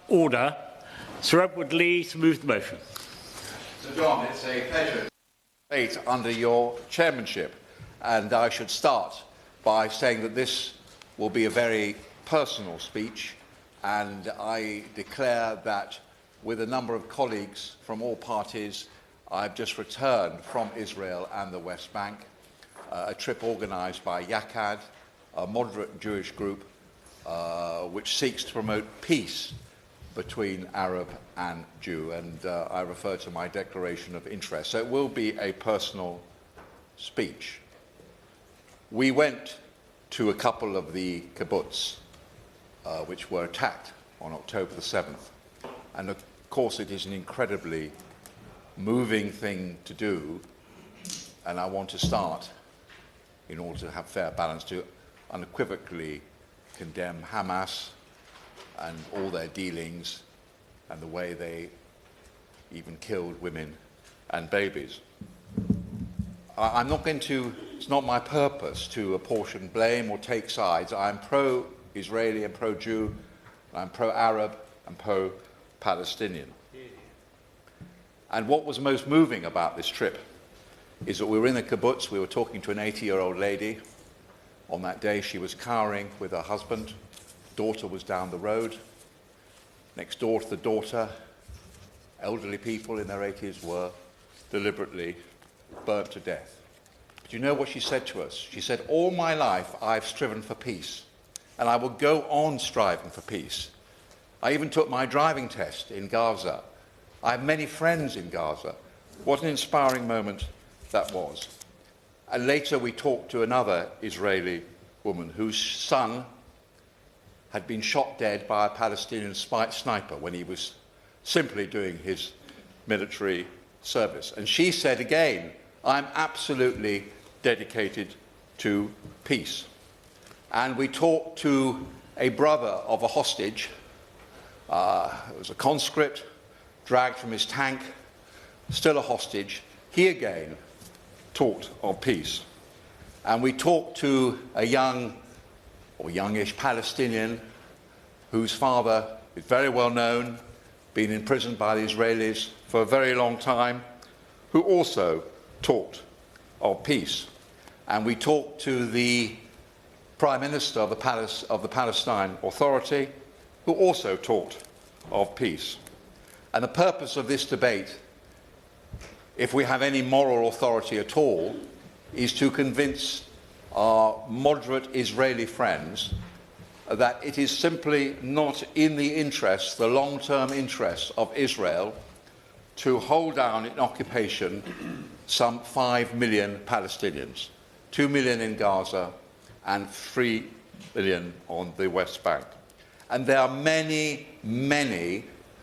Order. Sir Edward Lee to move the motion. Sir John, it's a pleasure to debate under your chairmanship, and I should start by saying that this will be a very personal speech, and I declare that with a number of colleagues from all parties, I've just returned from Israel and the West Bank, a trip organised by Yakad, a moderate Jewish group which seeks to promote peace between Arab and Jew, and I refer to my declaration of interest. So it will be a personal speech. We went to a couple of the kibbutz which were attacked on October the 7th, and of course it is an incredibly moving thing to do, and I want to start, in order to have fair balance, to unequivocally condemn Hamas and all their dealings and the way they even killed women and babies. I'm not going to, it's not my purpose to apportion blame or take sides. I'm pro-Israeli and pro-Jew, I'm pro-Arab and pro-Palestinian. And what was most moving about this trip is that we were in the kibbutz, we were talking to an 80-year-old lady. On that day, she was cowering with her husband. Daughter was down the road. Next door to the daughter, elderly people in their 80s were deliberately burnt to death. But you know what she said to us? She said, "All my life I've striven for peace, and I will go on striving for peace. I even took my driving test in Gaza. I have many friends in Gaza." What an inspiring moment that was. And later we talked to another Israeli woman whose son had been shot dead by a Palestinian sniper when he was simply doing his military service. And she said again, "I'm absolutely dedicated to peace." And we talked to a brother of a hostage. It was a conscript, dragged from his tank, still a hostage. He again talked of peace. And we talked to a young or youngish Palestinian whose father is very well known, been imprisoned by the Israelis for a very long time, who also talked of peace. And we talked to the Prime Minister of the Palestine Authority, who also talked of peace. And the purpose of this debate, if we have any moral authority at all, is to convince our moderate Israeli friends that it is simply not in the interest, the long-term interest of Israel, to hold down in occupation some 5 million Palestinians, 2 million in Gaza and 3 million on the West Bank. And there are many,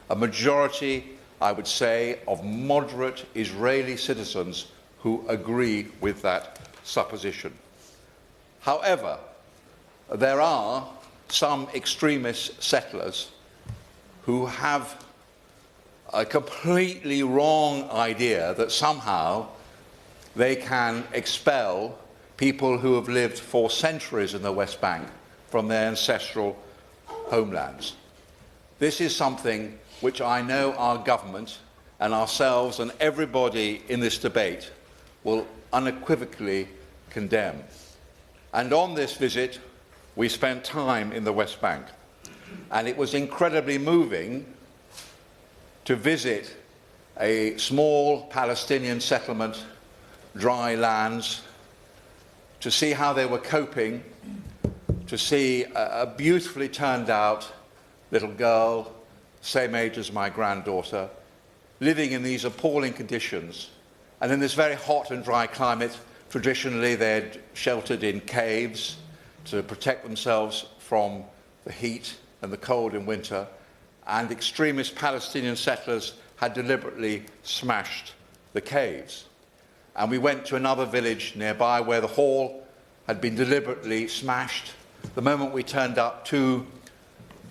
a majority, I would say, of moderate Israeli citizens who agree with that supposition. However, there are some extremist settlers who have a completely wrong idea that somehow they can expel people who have lived for centuries in the West Bank from their ancestral homelands. This is something which I know our government and ourselves and everybody in this debate will unequivocally condemn. And on this visit, we spent time in the West Bank, and it was incredibly moving to visit a small Palestinian settlement, dry lands, to see how they were coping, to see a beautifully turned out little girl, same age as my granddaughter, living in these appalling conditions. And in this very hot and dry climate, traditionally they'd sheltered in caves to protect themselves from the heat and the cold in winter, and extremist Palestinian settlers had deliberately smashed the caves. And we went to another village nearby where the hall had been deliberately smashed. The moment we turned up, two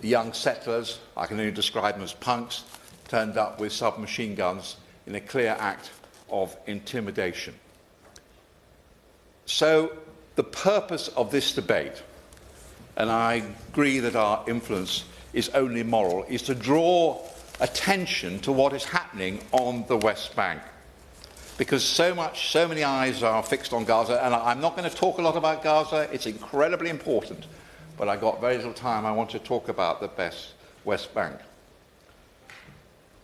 young settlers, I can only describe them as punks, turned up with submachine guns in a clear act of intimidation. So the purpose of this debate, and I agree that our influence is only moral, is to draw attention to what is happening on the West Bank. Because so many eyes are fixed on Gaza, and I'm not going to talk a lot about Gaza. It's incredibly important, but I've got very little time. I want to talk about the West Bank.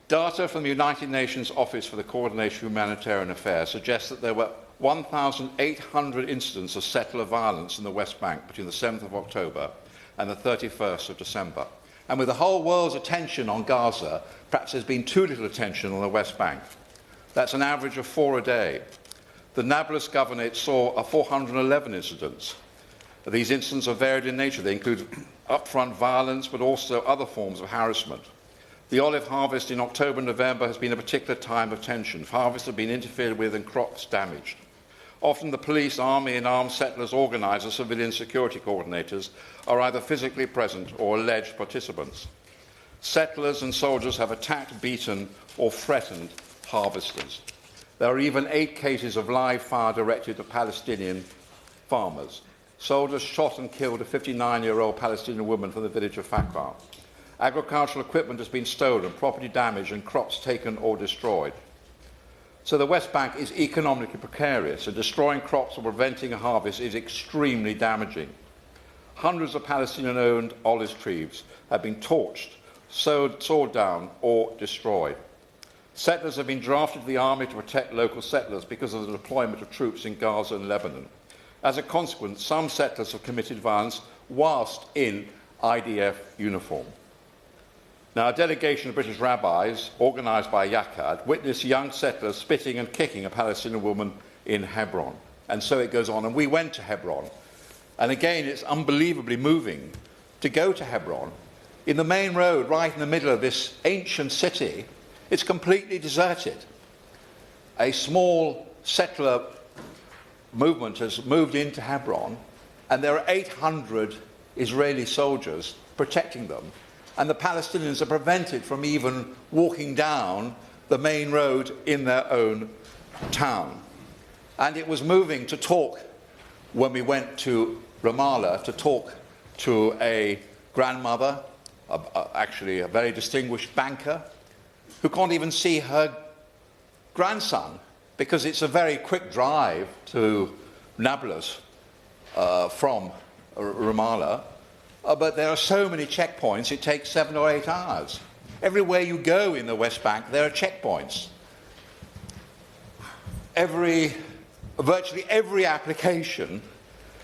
Data from the United Nations Office for the Coordination of Humanitarian Affairs suggests that there were 1,800 incidents of settler violence in the West Bank between the 7th of October and the 31st of December. And with the whole world's attention on Gaza, perhaps there's been too little attention on the West Bank. That's an average of 4 a day. The Nablus Governorate saw 411 incidents. These incidents are varied in nature. They include upfront violence, but also other forms of harassment. The olive harvest in October and November has been a particular time of tension. Harvests have been interfered with and crops damaged. Often the police, army and armed settlers organisers, civilian security coordinators, are either physically present or alleged participants. Settlers and soldiers have attacked, beaten or threatened harvesters. There are even 8 cases of live fire directed at Palestinian farmers. Soldiers shot and killed a 59-year-old Palestinian woman from the village of Fakar. Agricultural equipment has been stolen, property damaged and crops taken or destroyed. So the West Bank is economically precarious, and destroying crops or preventing a harvest is extremely damaging. Hundreds of Palestinian-owned olive trees have been torched, sawed down or destroyed. Settlers have been drafted to the army to protect local settlers because of the deployment of troops in Gaza and Lebanon. As a consequence, some settlers have committed violence whilst in IDF uniform. Now, a delegation of British rabbis, organised by Yakad, witnessed young settlers spitting and kicking a Palestinian woman in Hebron. And so it goes on. And we went to Hebron. And again, it's unbelievably moving to go to Hebron. In the main road, right in the middle of this ancient city, it's completely deserted. A small settler movement has moved into Hebron, and there are 800 Israeli soldiers protecting them, and the Palestinians are prevented from even walking down the main road in their own town. And it was moving to talk, when we went to Ramallah, to talk to a grandmother, actually a very distinguished banker, who can't even see her grandson because it's a very quick drive to Nablus from Ramallah. But there are so many checkpoints, it takes 7 or 8 hours. Everywhere you go in the West Bank, there are checkpoints. Virtually every application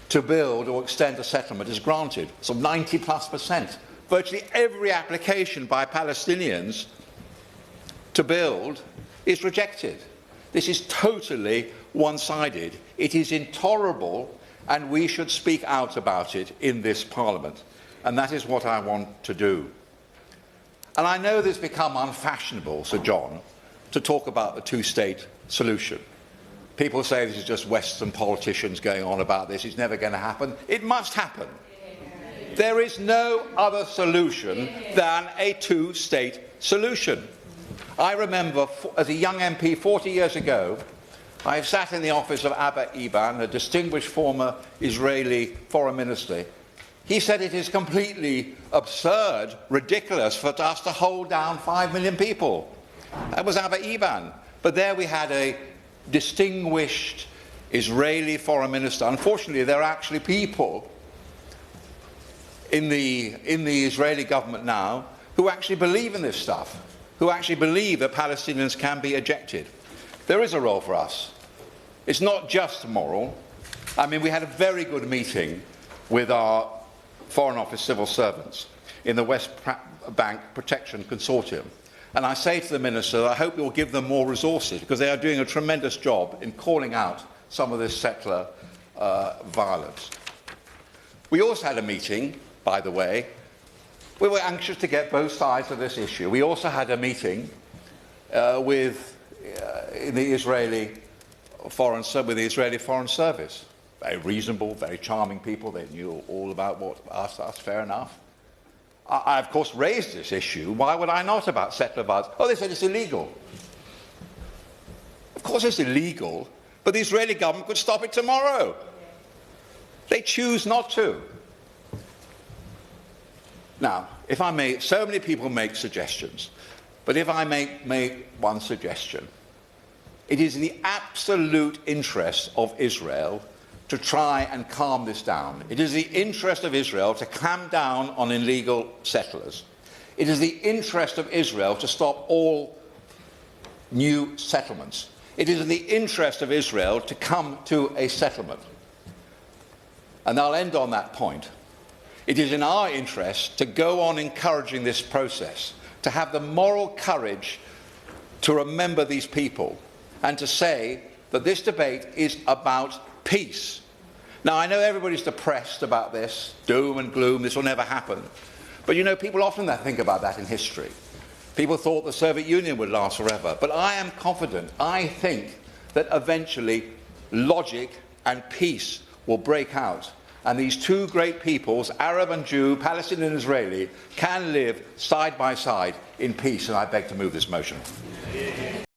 to build or extend a settlement is granted, so 90+%. Virtually every application by Palestinians to build is rejected. This is totally one-sided. It is intolerable, and we should speak out about it in this Parliament. And that is what I want to do. And I know this has become unfashionable, Sir John, to talk about the two-state solution. People say this is just Western politicians going on about this. It's never going to happen. It must happen. There is no other solution than a two-state solution. I remember, as a young MP 40 years ago, I sat in the office of Abba Eban, a distinguished former Israeli foreign minister. He said it is completely absurd, ridiculous for us to hold down 5 million people. That was Abba Eban. But there we had a distinguished Israeli foreign minister. Unfortunately, there are actually people in the Israeli government now who actually believe in this stuff, who actually believe that Palestinians can be ejected. There is a role for us. It's not just moral. I mean, we had a very good meeting with our Foreign Office civil servants in the West Bank Protection Consortium. And I say to the Minister, I hope you'll give them more resources, because they are doing a tremendous job in calling out some of this settler violence. We also had a meeting, by the way. We were anxious to get both sides of this issue. We also had a meeting with the Israeli Foreign Service. Very reasonable, very charming people. They knew all about what us, fair enough. I, of course, raised this issue. Why would I not, about settler violence? Oh, they said it's illegal. Of course it's illegal, but the Israeli government could stop it tomorrow. They choose not to. Now, if I may, so many people make suggestions, but if I make one suggestion, it is in the absolute interest of Israel to try and calm this down. It is the interest of Israel to clamp down on illegal settlers. It is the interest of Israel to stop all new settlements. It is in the interest of Israel to come to a settlement. And I'll end on that point. It is in our interest to go on encouraging this process, to have the moral courage to remember these people and to say that this debate is about peace. Now, I know everybody's depressed about this, doom and gloom, this will never happen. But you know, people often think about that in history. People thought the Soviet Union would last forever. But I am confident, I think, that eventually logic and peace will break out. And these two great peoples, Arab and Jew, Palestinian and Israeli, can live side by side in peace. And I beg to move this motion.